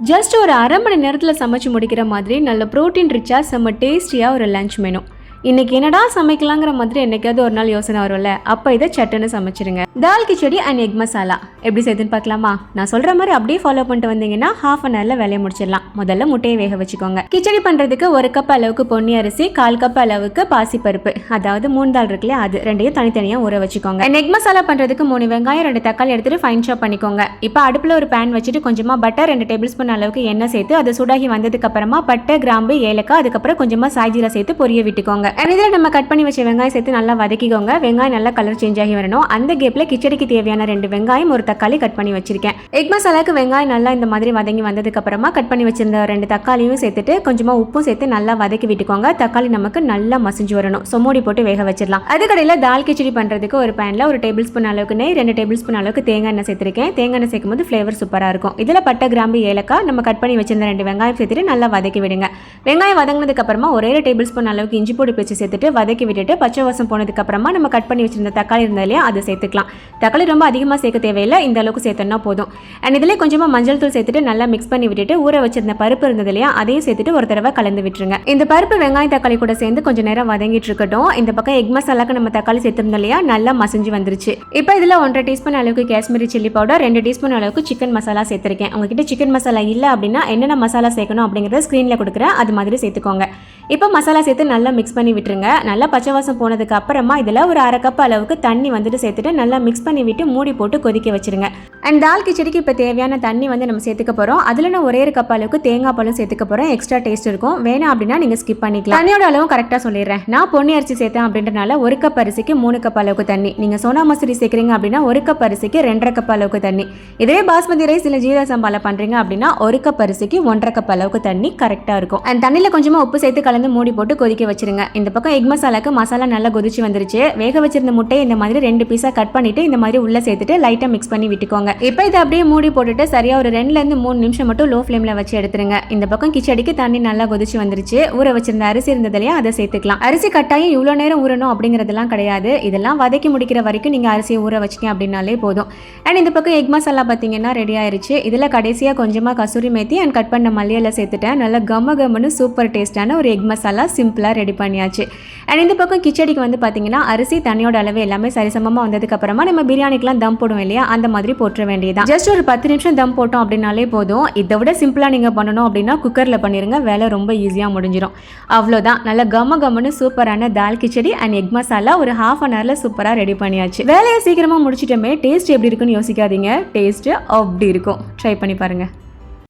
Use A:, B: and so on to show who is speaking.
A: Just ஒரு அரை மணி நேரத்தில் சமைச்சு முடிக்கிற மாதிரி நல்ல ப்ரோட்டீன் ரிச்சாக செம்ம டேஸ்டியாக ஒரு லஞ்ச் மெனு. இன்னைக்கு என்னடா சமைக்கலாங்கிற மாதிரி என்னைக்காவது ஒரு நாள் யோசனை வரும்ல, அப்போ இதை சட்டுன்னு சமைச்சிருங்க. தால் கிச்சடி அண்ட் எக் மசாலா எப்படி செய்யுதுன்னு பார்க்கலாமா? நான் சொல்கிற மாதிரி அப்படியே ஃபாலோ பண்ணிட்டு வந்தீங்கன்னா ஹாஃப் அன் ஹவரில் வேலையை முடிச்சிடலாம். முதல்ல முட்டையை வேக வச்சுக்கோங்க. கிச்சடி பண்ணுறதுக்கு 1 கப் அளவுக்கு பொன்னி அரிசி, 1/4 கப் அளவுக்கு பாசிப்பருப்பு, அதாவது 3 தால் இருக்குல்லையா, அது ரெண்டையும் தனித்தனியாக ஊற வச்சுக்கோங்க. எக் மசாலா பண்ணுறதுக்கு 3 வெங்காயம் 2 தக்காளி எடுத்துட்டு ஃபைன் சாப் பண்ணிக்கோங்க. இப்போ அடுப்பில் ஒரு பேன் வச்சுட்டு கொஞ்சமாக பட்டர் 2 டேபிள் ஸ்பூன் அளவுக்கு எண்ணெய் சேர்த்து அது சூடாகி வந்ததுக்கு அப்புறமா பட்டை, கிராம்பு, ஏலக்காய், அதுக்கப்புறம் கொஞ்சமாக சாய்ஜீரா சேர்த்து பொரிய விட்டுக்கோங்க. இதில் நம்ம கட் பண்ணி வச்ச வெங்காயம் சேர்த்து நல்லா வதக்கிக்கோங்க. வெங்காயம் நல்லா கலர் சேஞ்ச் ஆகி வரணும். அந்த கேப்ல கிச்சடிக்கு தேவையான 2 வெங்காயம் 1 தக்காளி கட் பண்ணி வச்சிருக்கேன். எக் மசாலாக்கு வெங்காயம் நல்லா இந்த மாதிரி வதங்கி வந்ததுக்கு அப்புறமா கட் பண்ணி வச்சிருந்த 2 தக்காளியும் சேர்த்துட்டு கொஞ்சமா உப்பும் சேர்த்து நல்லா வதக்கி விட்டுக்கோங்க. தக்காளி நமக்கு நல்லா மசிஞ்சு வரணும். மூடி போட்டு வேக வச்சிடலாம். அதுக்கடையில் தால் கிச்சடி பண்றதுக்கு ஒரு பேன்ல 1 டேபிள் ஸ்பூன் அளவுக்கு நெய், 2 டேபிள் ஸ்பூன் அளவுக்கு தேங்காய் எண்ணெய் சேர்த்திருக்கேன். தேங்காய் எண்ணெய் சேர்க்கும் போது ஃபிளேவர் சூப்பரா இருக்கும். இதுல பட்டை, கிராம்பு, ஏலக்காய் நம்ம கட் பண்ணி வச்சிருந்த 2 வெங்காயம் சேர்த்துட்டு நல்லா வதக்கி விடுங்க. வெங்காயம் வதங்கினதுக்கு அப்புறமா 1 டேபிள் ஸ்பூன் அளவுக்கு இஞ்சி பூண்டு பேஸ்ட் சேர்த்துட்டு வதக்கி விட்டுட்டு பச்சை வாசம் போனதுக்கு அப்புறமா நம்ம கட் பண்ணி வச்சிருந்த தக்காளி இருந்தா இல்லையா, அதை சேர்த்துக்கலாம். தக்காளி ரொம்ப அதிகமாக சேர்க்க தேவையில்லை, இந்த அளவுக்கு சேர்த்தோம்னா போதும். அண்ட் இதில் கொஞ்சமாக மஞ்சள் தூள் சேர்த்துட்டு நல்லா மிக்ஸ் பண்ணி விட்டுட்டு ஊற வச்சிருந்த பருப்பு இருந்தது இல்லையா, அதையும் சேர்த்துட்டு ஒரு தடவை கலந்து விட்டுருங்க. இந்த பருப்பு வெங்காயம் தக்காளி கூட சேர்ந்து கொஞ்சம் நேரம் வதங்கிட்டு இருக்கட்டும். இந்த பக்கம் எக் மசாலாக்கு நம்ம தக்காளி சேர்த்திருந்தோம் இல்லையா, நல்லா மசிஞ்சு வந்துருச்சு. இப்போ இதில் 1.5 டீஸ்பூன் அளவுக்கு காஷ்மீரி சில்லி பவுடர், 2 டீஸ்பூன் அளவுக்கு சிக்கன் மசாலா சேர்த்திருக்கேன். உங்ககிட்ட சிக்கன் மசாலா இல்லை அப்படின்னா என்னென்ன மசாலா சேர்க்கணும் அப்படிங்கிறத ஸ்க்ரீனில் கொடுக்குறேன், அது மாதிரி சேர்த்துக்கோங்க. இப்போ மசாலா சேர்த்து நல்லா மிக்ஸ் பண்ணி விட்டுருங்க. நல்லா பச்சை வாசம் போனதுக்கு அப்புறமா இதில் ஒரு 1/2 கப் அளவுக்கு தண்ணி வந்துட்டு சேர்த்துட்டு நல்லா மிக்ஸ் பண்ணி விட்டு மூடி போட்டு கொதிக்க வச்சிருங்க. அண்ட் தால் கிச்சடிக்கு இப்போ தேவையான தண்ணி வந்து நம்ம சேர்த்துக்க போகிறோம். அதில் நான் 1 கப் அளவுக்கு தேங்காய் பாலும் சேர்த்துக்க போகிறேன். எக்ஸ்ட்ரா டேஸ்ட் இருக்கும். வேணாம் அப்படின்னா நீங்கள் ஸ்கிப் பண்ணிக்கலாம். தண்ணியோட அளவும் கரெக்டாக சொல்லிடுறேன். நான் பொன்னி அரிசி சேர்த்தேன் அப்படின்றனால 1 கப் அரிசிக்கு 3 கப் அளவுக்கு தண்ணி. நீங்கள் சோனா மசூரி சேர்க்குறீங்க அப்படின்னா 1 கப் அரிசிக்கு 2.5 கப் அளவுக்கு தண்ணி. இதே பாஸ்மதி ரைஸ் இல்லை ஜீரா சம்பால பண்ணுறீங்க அப்படின்னா 1 கப் அரிசிக்கு 1.5 கப் அளவுக்கு தண்ணி கரெக்டாக இருக்கும். அண்ட் தண்ணியில் கொஞ்சமாக உப்பு சேர்த்து கலந்து மூடி போட்டு கொதிக்க வச்சிருங்க. இந்த பக்கம் எக் மசாலாக்கு மசாலா நல்லா கொதிச்சு வந்துருச்சு. வேக வச்சிருந்த முட்டையை இந்த மாதிரி 2 பீஸா கட் பண்ணிட்டு இந்த மாதிரி உள்ள சேர்த்துட்டு லைட்டா மிக்ஸ் பண்ணி விட்டுக்கோங்க. இப்போ இதை அப்படியே மூடி போட்டுட்டு சரியா ஒரு 2-3 நிமிஷம் மட்டும் லோ ஃப்ளேம்ல வச்சு எடுத்துருங்க. இந்த பக்கம் கிச்சடிக்கு தண்ணி நல்லா கொதிச்சு வந்துருச்சு. ஊற வச்சிருந்த அரிசி இருந்ததுலையா, அதை சேர்த்துக்கலாம். அரிசி கட்டாயம் இவ்வளோ நேரம் ஊறணும் அப்படிங்கிறதெல்லாம் கிடையாது. இதெல்லாம் வதக்கி முடிக்கிற வரைக்கும் நீங்க அரிசியை ஊற வச்சிங்க அப்படின்னாலே போதும். அண்ட் இந்த பக்கம் எக் மசாலா பார்த்தீங்கன்னா ரெடி ஆயிருச்சு. இதுல கடைசியா கொஞ்சமா கசூரி மேத்தி அண்ட் கட் பண்ண மல்லியில சேர்த்துட்டேன். நல்லா கம்மன்னு சூப்பர் டேஸ்டான ஒரு எக் மசாலா சிம்பிளா ரெடி பண்ணியாச்சு. அண்ட் இந்த பக்கம் கிச்சடிக்கு வந்து பார்த்தீங்கன்னா அரிசி தண்ணியோட அளவு எல்லாமே சரிசமமாக வந்ததுக்கு அப்புறமா நம்ம பிரியாணிக்கெலாம் தம் போடுவோம் இல்லையா, அந்த மாதிரி போட்டுற வேண்டியதான். ஜஸ்ட் ஒரு 10 நிமிஷம் தம் போட்டோம் அப்படின்னாலே போதும். இதை விட சிம்பிளாக நீங்கள் பண்ணணும் அப்படின்னா குக்கரில் பண்ணிடுங்க, வேலை ரொம்ப ஈஸியாக முடிஞ்சிடும். அவ்வளோதான். நல்ல கம்மன்னு சூப்பரான தால் கிச்சடி அண்ட் எக் மசாலா ஒரு ஹாஃப் அன் ஹவரில் சூப்பராக ரெடி பண்ணியாச்சு. வேலையை சீக்கிரமாக முடிச்சிட்டோமே, டேஸ்ட் எப்படி இருக்குன்னு யோசிக்காதீங்க, டேஸ்ட்டு அப்படி இருக்கும். ட்ரை பண்ணி பாருங்கள்.